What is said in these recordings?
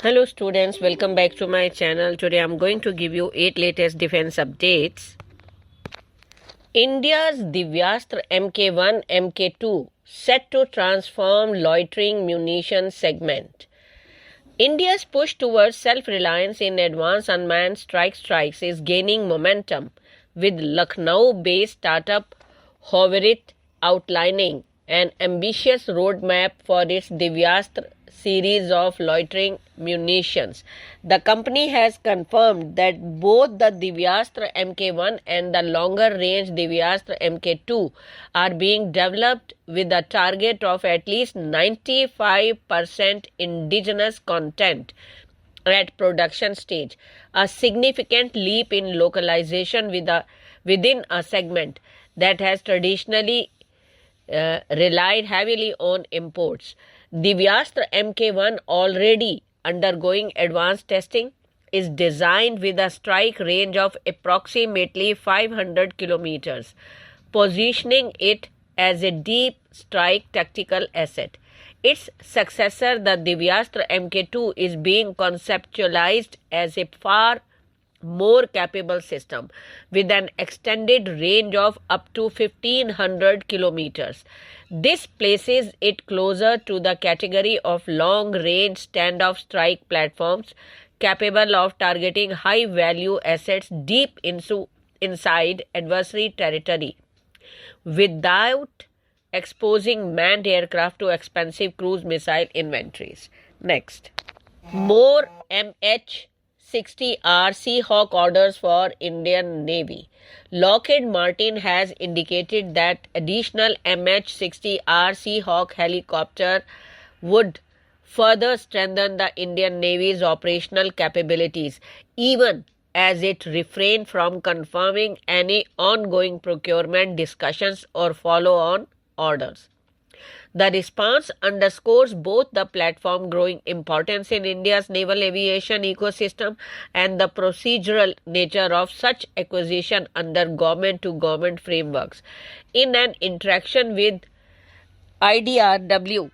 Hello students, welcome back to my channel. Today I am going to give you 8 latest defense updates. India's Divyastra MK1 MK2 set to transform loitering munition segment. India's push towards self-reliance in advanced unmanned strikes is gaining momentum, with Lucknow-based startup Hoverit outlining an ambitious roadmap for its Divyastra series of loitering munitions. The company has confirmed that both the Divyastra MK1 and the longer-range Divyastra MK2 are being developed with a target of at least 95% indigenous content at production stage, a significant leap in localization within a segment that has traditionally relied heavily on imports. Divyastra MK1, already undergoing advanced testing, is designed with a strike range of approximately 500 kilometers, positioning it as a deep strike tactical asset. Its successor, the Divyastra MK2, is being conceptualized as a far more capable system with an extended range of up to 1500 kilometers. This places it closer to the category of long-range standoff strike platforms capable of targeting high-value assets deep inside adversary territory without exposing manned aircraft to expensive cruise missile inventories. Next, more MH-60R Seahawk orders for Indian Navy. Lockheed Martin has indicated that additional MH-60R Seahawk helicopter would further strengthen the Indian Navy's operational capabilities, even as it refrained from confirming any ongoing procurement discussions or follow-on orders. The response underscores both the platform's growing importance in India's naval aviation ecosystem and the procedural nature of such acquisition under government-to-government frameworks. In an interaction with IDRW,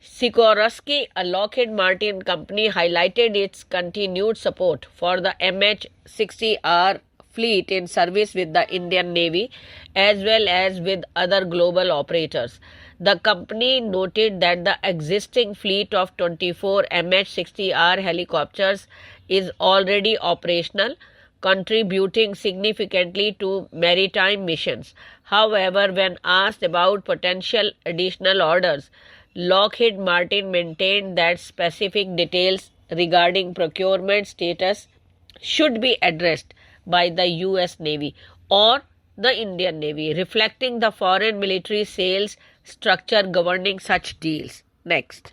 Sikorsky, a Lockheed Martin company, highlighted its continued support for the MH-60R fleet in service with the Indian Navy as well as with other global operators. The company noted that the existing fleet of 24 MH-60R helicopters is already operational, contributing significantly to maritime missions. However, when asked about potential additional orders, Lockheed Martin maintained that specific details regarding procurement status should be addressed by the US Navy or the Indian Navy, reflecting the foreign military sales structure governing such deals. Next,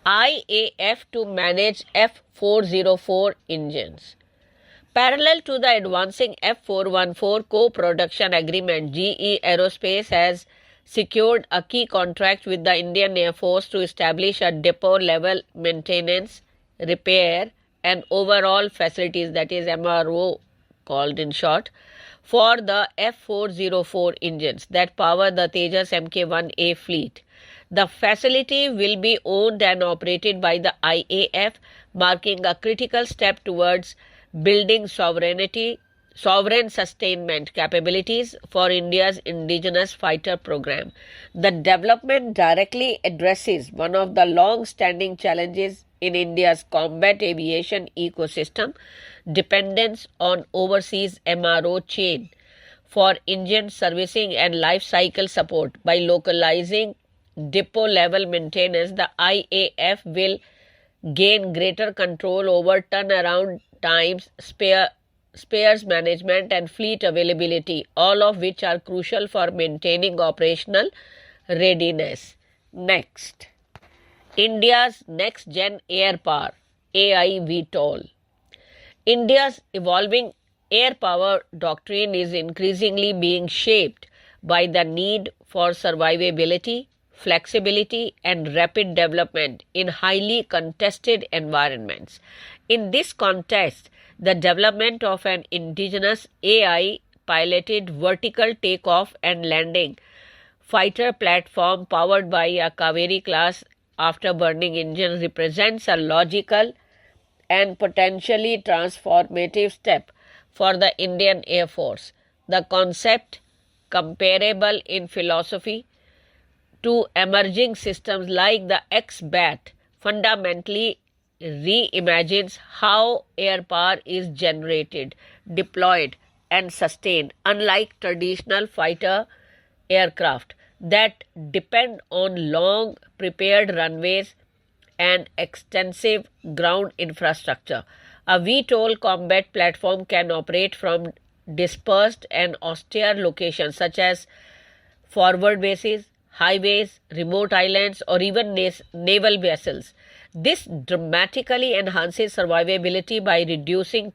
IAF to manage F-404 engines. Parallel to the advancing F-414 co-production agreement, GE Aerospace has secured a key contract with the Indian Air Force to establish a depot-level maintenance, repair and overall facilities, that is MRO called in short, for the F-404 engines that power the Tejas Mk1A fleet. The facility will be owned and operated by the IAF, marking a critical step towards building sovereign sustainment capabilities for India's indigenous fighter program. The development directly addresses one of the long-standing challenges in India's combat aviation ecosystem, dependence on overseas MRO chain for engine servicing and life cycle support. By localizing depot-level maintenance, the IAF will gain greater control over turnaround times, spares management and fleet availability, all of which are crucial for maintaining operational readiness. Next, India's next-gen air power, AI VTOL. India's evolving air power doctrine is increasingly being shaped by the need for survivability, flexibility, and rapid development in highly contested environments. In this context, the development of an indigenous AI-piloted vertical takeoff and landing fighter platform powered by a Kaveri-class afterburning engine represents a logical and potentially transformative step for the Indian Air Force. The concept, comparable in philosophy to emerging systems like the X-BAT, fundamentally reimagines how air power is generated, deployed, and sustained, unlike traditional fighter aircraft that depend on long prepared runways and extensive ground infrastructure. A VTOL combat platform can operate from dispersed and austere locations such as forward bases, highways, remote islands, or even naval vessels. This dramatically enhances survivability by reducing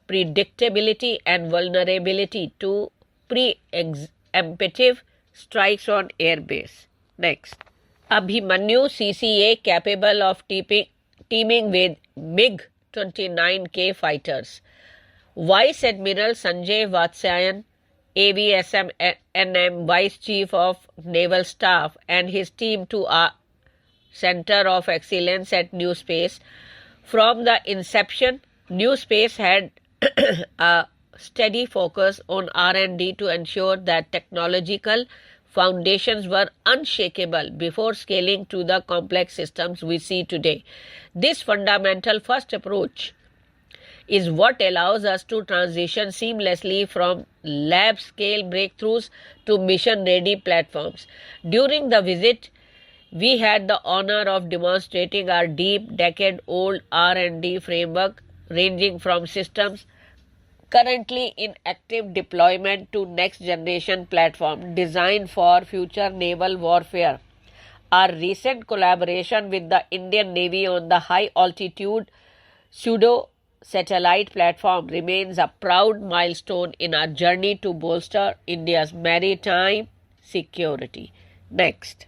predictability and vulnerability to preemptive strikes on airbase. Next, Abhimanyu CCA capable of teaming with MiG-29K fighters. Vice Admiral Sanjay Vatsyayan, AVSM Vice Chief of Naval Staff, and his team to our Center of Excellence at New Space. From the inception, New Space had a steady focus on R&D to ensure that technological foundations were unshakable before scaling to the complex systems we see today. This fundamental first approach is what allows us to transition seamlessly from lab-scale breakthroughs to mission-ready platforms. During the visit, we had the honor of demonstrating our deep, decade-old R&D framework ranging from systems currently in active deployment to next-generation platform designed for future naval warfare. Our recent collaboration with the Indian Navy on the high-altitude pseudo-satellite platform remains a proud milestone in our journey to bolster India's maritime security. Next,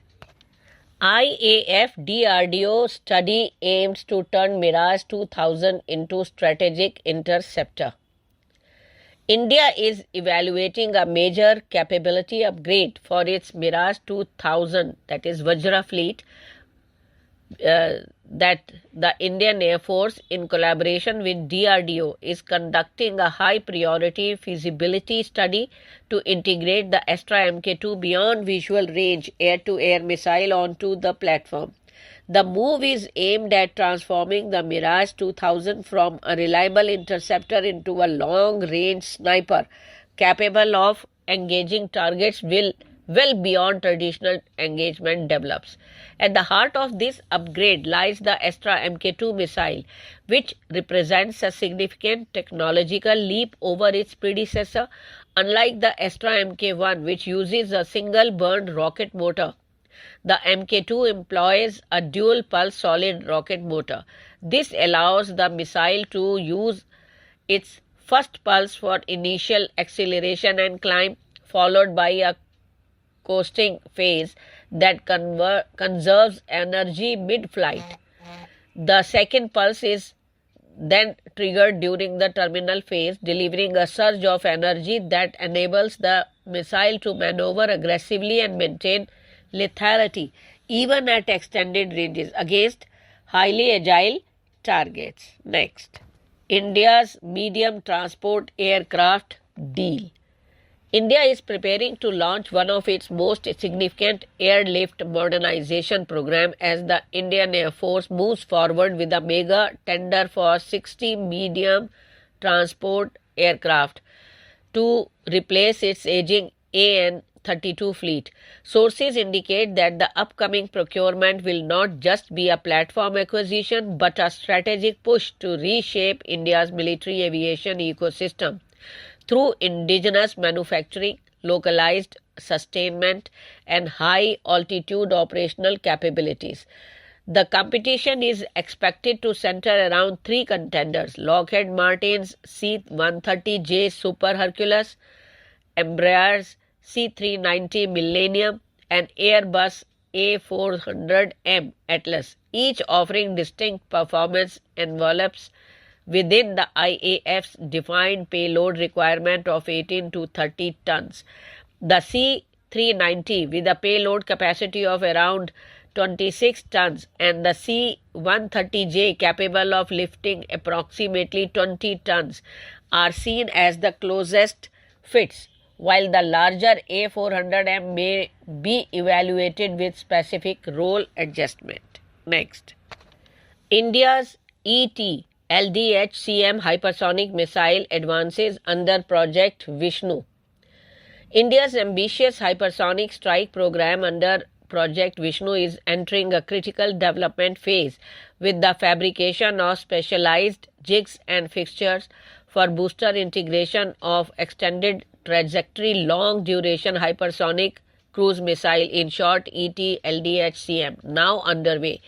IAF DRDO study aims to turn Mirage 2000 into strategic interceptor. India is evaluating a major capability upgrade for its Mirage 2000, that is Vajra fleet, that the Indian Air Force, in collaboration with DRDO, is conducting a high-priority feasibility study to integrate the Astra Mk2 beyond visual range air-to-air missile onto the platform. The move is aimed at transforming the Mirage 2000 from a reliable interceptor into a long-range sniper capable of engaging targets well beyond traditional engagement develops. At the heart of this upgrade lies the Astra Mk2 missile, which represents a significant technological leap over its predecessor. Unlike the Astra Mk1, which uses a single-burned rocket motor, the Mk2 employs a dual-pulse solid rocket motor. This allows the missile to use its first pulse for initial acceleration and climb, followed by a coasting phase that conserves energy mid-flight. The second pulse is then triggered during the terminal phase, delivering a surge of energy that enables the missile to maneuver aggressively and maintain lethality even at extended ranges against highly agile targets. Next, India's medium transport aircraft deal. India is preparing to launch one of its most significant airlift modernization program as the Indian Air Force moves forward with a mega tender for 60 medium transport aircraft to replace its aging AN-32 fleet. Sources indicate that the upcoming procurement will not just be a platform acquisition but a strategic push to reshape India's military aviation ecosystem through indigenous manufacturing, localized sustainment, and high-altitude operational capabilities. The competition is expected to center around three contenders: Lockheed Martin's C-130J Super Hercules, Embraer's C-390 Millennium, and Airbus A400M Atlas, each offering distinct performance envelopes within the IAF's defined payload requirement of 18 to 30 tons. The C-390, with a payload capacity of around 26 tons, and the C-130J, capable of lifting approximately 20 tons, are seen as the closest fits, while the larger A400M may be evaluated with specific role adjustment. Next, India's ET-LDH-CM hypersonic missile advances under Project Vishnu. India's ambitious hypersonic strike program under Project Vishnu is entering a critical development phase, with the fabrication of specialized jigs and fixtures for booster integration of extended trajectory long duration hypersonic cruise missile, in short ET-LDH-CM, now underway.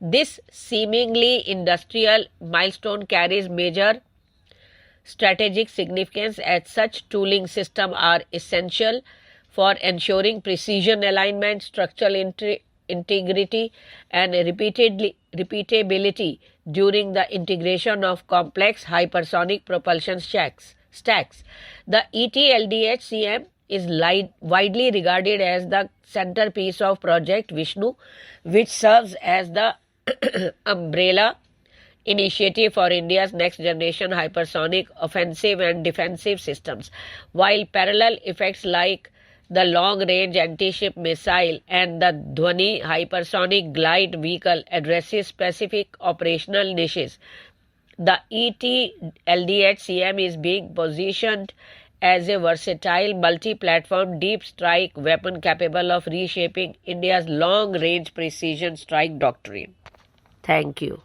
This seemingly industrial milestone carries major strategic significance, as such tooling systems are essential for ensuring precision alignment, structural integrity, and repeatability during the integration of complex hypersonic propulsion stacks. The ET-LDH-CM is widely regarded as the centerpiece of Project Vishnu, which serves as the umbrella initiative for India's next-generation hypersonic offensive and defensive systems, while parallel effects like the long-range anti-ship missile and the Dhwani hypersonic glide vehicle addresses specific operational niches. The ET-LDH-CM is being positioned as a versatile multi-platform deep strike weapon capable of reshaping India's long-range precision strike doctrine. Thank you.